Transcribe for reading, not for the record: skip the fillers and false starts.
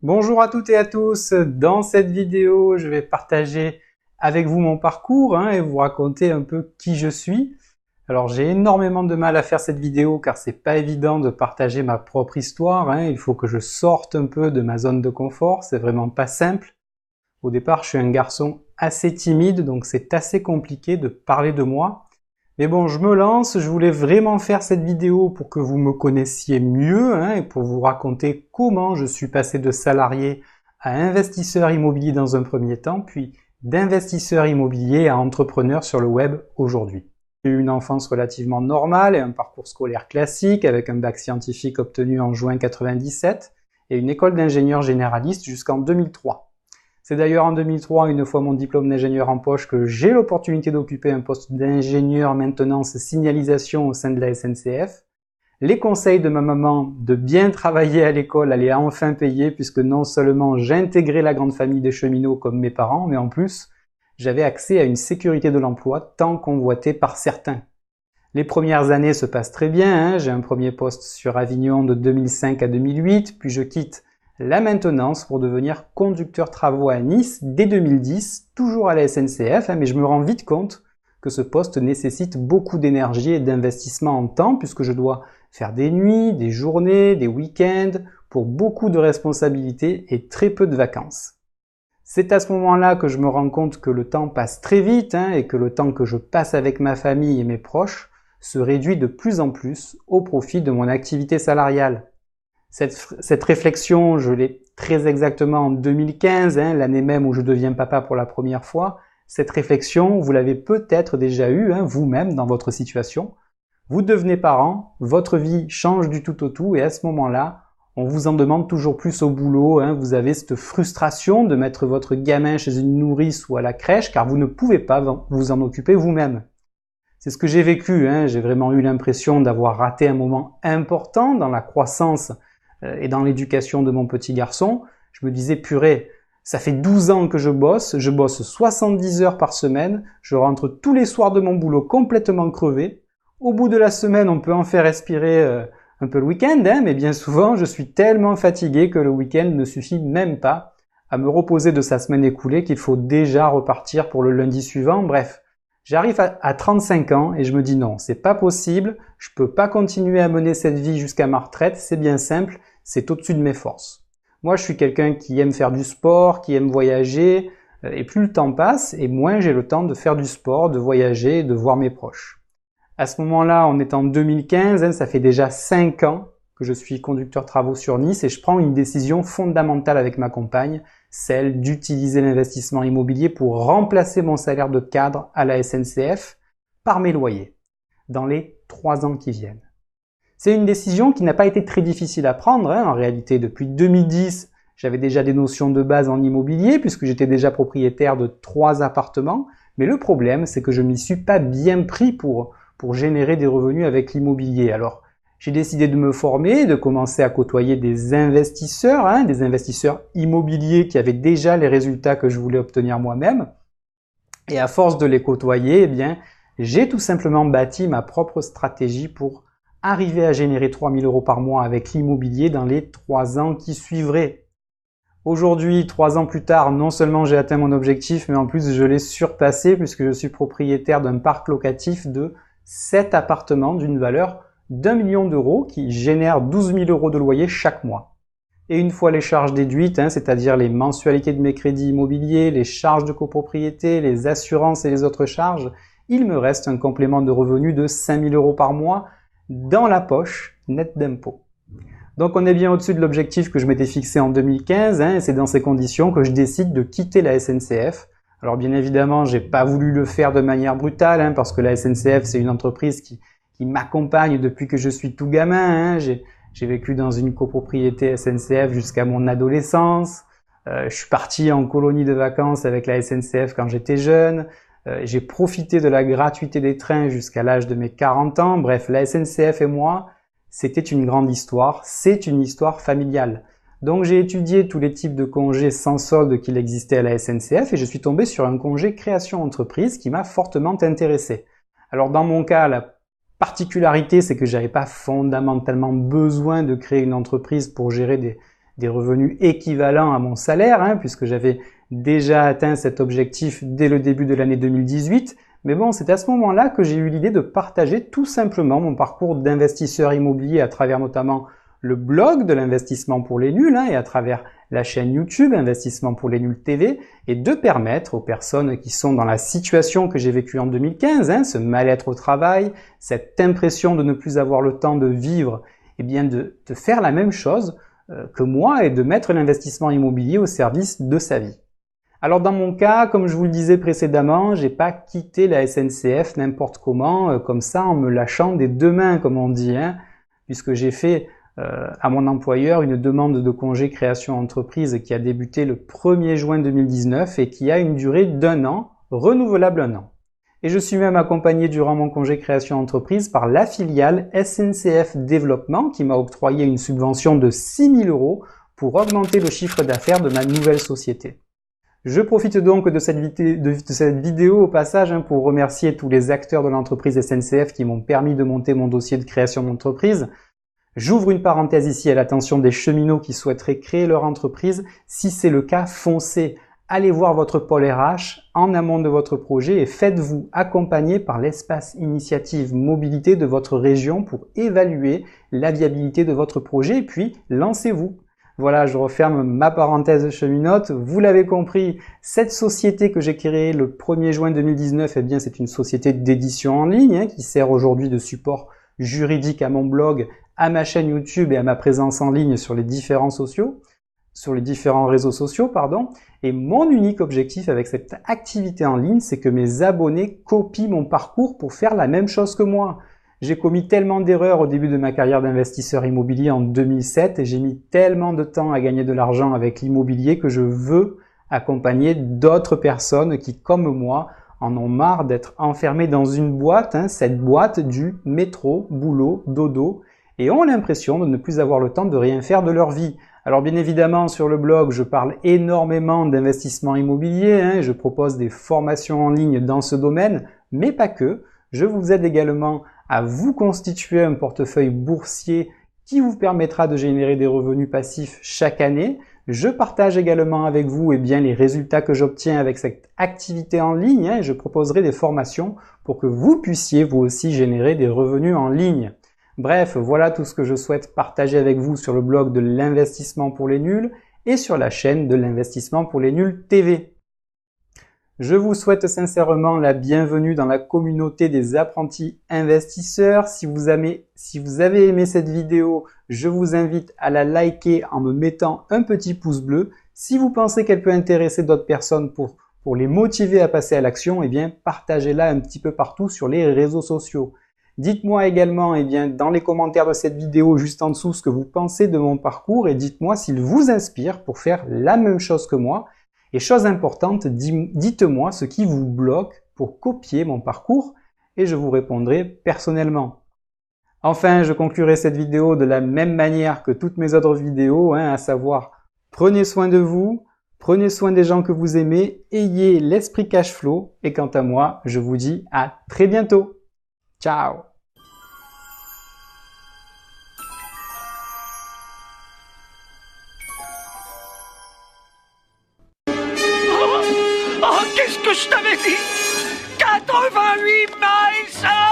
Bonjour à toutes et à tous. Dans cette vidéo, je vais partager avec vous mon parcours et vous raconter un peu qui je suis. Alors j'ai énormément de mal à faire cette vidéo car c'est pas évident de partager ma propre histoire. Il faut que je sorte un peu de ma zone de confort, c'est vraiment pas simple. Au départ, je suis un garçon assez timide, donc c'est assez compliqué de parler de moi. Mais bon, je me lance, je voulais vraiment faire cette vidéo pour que vous me connaissiez mieux et pour vous raconter comment je suis passé de salarié à investisseur immobilier dans un premier temps, puis d'investisseur immobilier à entrepreneur sur le web aujourd'hui. J'ai eu une enfance relativement normale et un parcours scolaire classique avec un bac scientifique obtenu en juin 97 et une école d'ingénieur généraliste jusqu'en 2003. C'est d'ailleurs en 2003, une fois mon diplôme d'ingénieur en poche, que j'ai l'opportunité d'occuper un poste d'ingénieur maintenance signalisation au sein de la SNCF. Les conseils de ma maman de bien travailler à l'école allaient enfin payer puisque non seulement j'intégrais la grande famille des cheminots comme mes parents, mais en plus, j'avais accès à une sécurité de l'emploi tant convoitée par certains. Les premières années se passent très bien, j'ai un premier poste sur Avignon de 2005 à 2008, puis je quitte la maintenance pour devenir conducteur travaux à Nice dès 2010, toujours à la SNCF, mais je me rends vite compte que ce poste nécessite beaucoup d'énergie et d'investissement en temps puisque je dois faire des nuits, des journées, des week-ends pour beaucoup de responsabilités et très peu de vacances. C'est à ce moment-là que je me rends compte que le temps passe très vite et que le temps que je passe avec ma famille et mes proches se réduit de plus en plus au profit de mon activité salariale. Cette réflexion, je l'ai très exactement en 2015, l'année même où je deviens papa pour la première fois. Cette réflexion, vous l'avez peut-être déjà eue vous-même dans votre situation. Vous devenez parent, votre vie change du tout au tout et à ce moment-là, on vous en demande toujours plus au boulot. Vous avez cette frustration de mettre votre gamin chez une nourrice ou à la crèche car vous ne pouvez pas vous en occuper vous-même. C'est ce que j'ai vécu, j'ai vraiment eu l'impression d'avoir raté un moment important dans la croissance et dans l'éducation de mon petit garçon. Je me disais, purée, ça fait 12 ans que je bosse 70 heures par semaine, je rentre tous les soirs de mon boulot complètement crevé. Au bout de la semaine, on peut en faire respirer un peu le week-end, mais bien souvent, je suis tellement fatigué que le week-end ne suffit même pas à me reposer de sa semaine écoulée qu'il faut déjà repartir pour le lundi suivant. Bref, j'arrive à 35 ans et je me dis non, c'est pas possible, je peux pas continuer à mener cette vie jusqu'à ma retraite, c'est bien simple, c'est au-dessus de mes forces. Moi, je suis quelqu'un qui aime faire du sport, qui aime voyager, et plus le temps passe, et moins j'ai le temps de faire du sport, de voyager et de voir mes proches. À ce moment-là, on est en 2015, ça fait déjà 5 ans que je suis conducteur travaux sur Nice et je prends une décision fondamentale avec ma compagne, celle d'utiliser l'investissement immobilier pour remplacer mon salaire de cadre à la SNCF par mes loyers dans les 3 ans qui viennent. C'est une décision qui n'a pas été très difficile à prendre. En réalité, depuis 2010, j'avais déjà des notions de base en immobilier puisque j'étais déjà propriétaire de 3 appartements. Mais le problème, c'est que je m'y suis pas bien pris pour générer des revenus avec l'immobilier. Alors, j'ai décidé de me former, de commencer à côtoyer des investisseurs immobiliers qui avaient déjà les résultats que je voulais obtenir moi-même. Et à force de les côtoyer, j'ai tout simplement bâti ma propre stratégie pour arriver à générer 3 000 € par mois avec l'immobilier dans les 3 ans qui suivraient. Aujourd'hui, 3 ans plus tard, non seulement j'ai atteint mon objectif, mais en plus je l'ai surpassé puisque je suis propriétaire d'un parc locatif de 7 appartements d'une valeur d'1 million d'euros qui génèrent 12 000 € de loyer chaque mois. Et une fois les charges déduites, c'est-à-dire les mensualités de mes crédits immobiliers, les charges de copropriété, les assurances et les autres charges, il me reste un complément de revenu de 5 000 € par mois dans la poche, net d'impôts. Donc on est bien au-dessus de l'objectif que je m'étais fixé en 2015, et c'est dans ces conditions que je décide de quitter la SNCF. Alors bien évidemment, j'ai pas voulu le faire de manière brutale, parce que la SNCF c'est une entreprise qui m'accompagne depuis que je suis tout gamin. J'ai vécu dans une copropriété SNCF jusqu'à mon adolescence. Je suis parti en colonie de vacances avec la SNCF quand j'étais jeune. J'ai profité de la gratuité des trains jusqu'à l'âge de mes 40 ans. Bref, la SNCF et moi, c'était une grande histoire. C'est une histoire familiale. Donc j'ai étudié tous les types de congés sans solde qu'il existait à la SNCF et je suis tombé sur un congé création entreprise qui m'a fortement intéressé. Alors dans mon cas, la particularité, c'est que j'avais pas fondamentalement besoin de créer une entreprise pour gérer des revenus équivalents à mon salaire, hein, puisque j'avais déjà atteint cet objectif dès le début de l'année 2018. Mais bon, c'est à ce moment-là que j'ai eu l'idée de partager tout simplement mon parcours d'investisseur immobilier à travers notamment le blog de l'investissement pour les nuls, hein, et à travers la chaîne YouTube Investissement pour les nuls TV, et de permettre aux personnes qui sont dans la situation que j'ai vécue en 2015, hein, ce mal-être au travail, cette impression de ne plus avoir le temps de vivre, eh bien de faire la même chose que moi et de mettre l'investissement immobilier au service de sa vie. Alors dans mon cas, comme je vous le disais précédemment, j'ai pas quitté la SNCF n'importe comment, comme ça en me lâchant des deux mains, comme on dit, hein, puisque j'ai fait à mon employeur une demande de congé création entreprise qui a débuté le 1er juin 2019 et qui a une durée d'1 an, renouvelable 1 an. Et je suis même accompagné durant mon congé création entreprise par la filiale SNCF Développement qui m'a octroyé une subvention de 6 000 € pour augmenter le chiffre d'affaires de ma nouvelle société. Je profite donc de cette vidéo au passage pour remercier tous les acteurs de l'entreprise SNCF qui m'ont permis de monter mon dossier de création d'entreprise. J'ouvre une parenthèse ici à l'attention des cheminots qui souhaiteraient créer leur entreprise. Si c'est le cas, foncez. Allez voir votre pôle RH en amont de votre projet et faites-vous accompagner par l'espace initiative mobilité de votre région pour évaluer la viabilité de votre projet et puis lancez-vous. Voilà, je referme ma parenthèse cheminote. Vous l'avez compris, cette société que j'ai créée le 1er juin 2019, eh bien, c'est une société d'édition en ligne qui sert aujourd'hui de support juridique à mon blog, à ma chaîne YouTube et à ma présence en ligne sur les différents réseaux sociaux, Et mon unique objectif avec cette activité en ligne, c'est que mes abonnés copient mon parcours pour faire la même chose que moi. J'ai commis tellement d'erreurs au début de ma carrière d'investisseur immobilier en 2007 et j'ai mis tellement de temps à gagner de l'argent avec l'immobilier que je veux accompagner d'autres personnes qui, comme moi, en ont marre d'être enfermés dans une boîte, cette boîte du métro, boulot, dodo, et ont l'impression de ne plus avoir le temps de rien faire de leur vie. Alors bien évidemment, sur le blog, je parle énormément d'investissement immobilier, je propose des formations en ligne dans ce domaine, mais pas que. Je vous aide également à vous constituer un portefeuille boursier qui vous permettra de générer des revenus passifs chaque année. Je partage également avec vous les résultats que j'obtiens avec cette activité en ligne et je proposerai des formations pour que vous puissiez vous aussi générer des revenus en ligne. Bref, voilà tout ce que je souhaite partager avec vous sur le blog de l'investissement pour les nuls et sur la chaîne de l'investissement pour les nuls TV. Je vous souhaite sincèrement la bienvenue dans la communauté des apprentis investisseurs. Si vous avez aimé cette vidéo, je vous invite à la liker en me mettant un petit pouce bleu. Si vous pensez qu'elle peut intéresser d'autres personnes pour les motiver à passer à l'action, partagez-la un petit peu partout sur les réseaux sociaux. Dites-moi également dans les commentaires de cette vidéo juste en dessous ce que vous pensez de mon parcours et dites-moi s'il vous inspire pour faire la même chose que moi. Et chose importante, dites-moi ce qui vous bloque pour copier mon parcours et je vous répondrai personnellement. Enfin, je conclurai cette vidéo de la même manière que toutes mes autres vidéos, à savoir prenez soin de vous, prenez soin des gens que vous aimez, ayez l'esprit cash flow et quant à moi, je vous dis à très bientôt. Ciao! Oh, qu'est-ce que je t'avais dit? 88 miles!